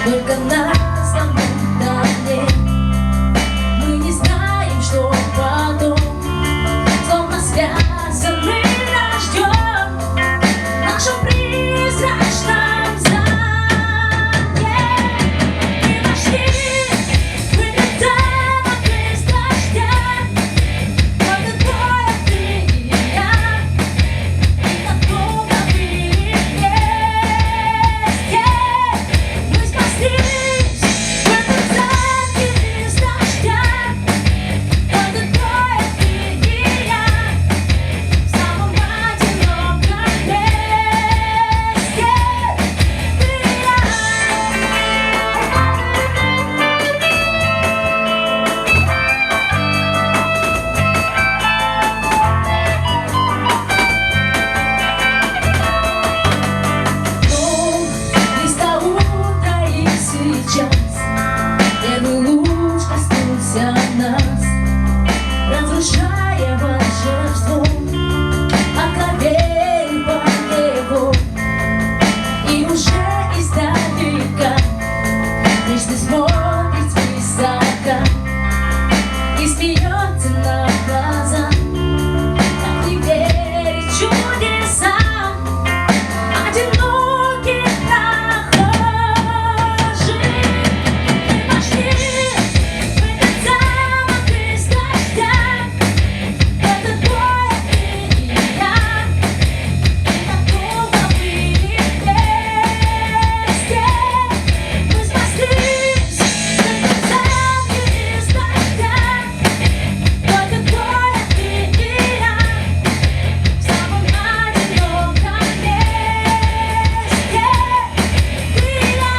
Только нас там вдали. Мы не знаем, что потом. Словно связаны дождем в нашем призрачном замке. И вошли в этот замок из дождя. Только двое, ты и я. И так долго были вместе. Мы спаслись в этом замке из дождя. Только двое, ты и я. В самом одиноком месте. Ты и я. Близко утро, и сейчас первый луч коснулся нас, разрушая волшебство, а кавер по его. И уже издалека нежно смотрит свысока и смеется на глаза. Как не верить чудесам одиноких прохожих? Мы пошли в этот замок из дождя. Это двое, ты и я. И так долго были вместе. Мы спаслись в этом замке из дождя. Только двое, ты и я. В самом одиноком месте. Ты и я.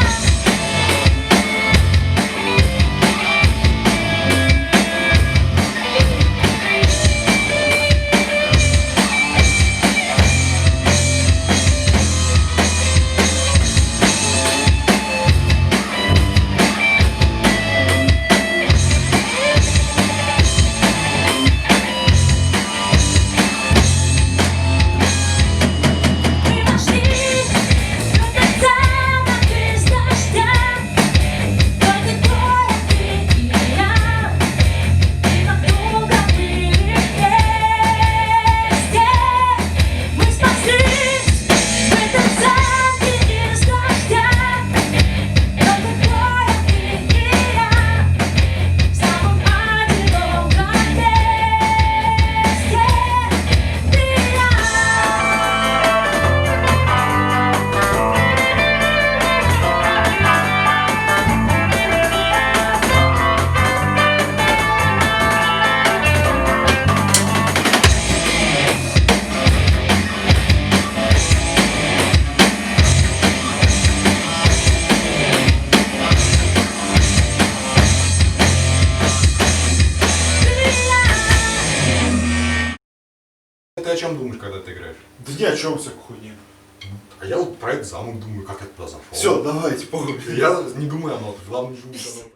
Мы пошли в этот замок из дождя. Только двое, ты и я. И так долго были вместе. Мы спаслись в этом замке из дождя. Только двое, ты и я. В самом одиноком месте. Ты и я. Ты о чем думаешь, когда ты играешь? Да ни о чем, всякой хуйне. А я вот про этот замок думаю, как я туда зашел. Все, давайте, похуй. Я не думаю о нотах, главное не думать о нотах.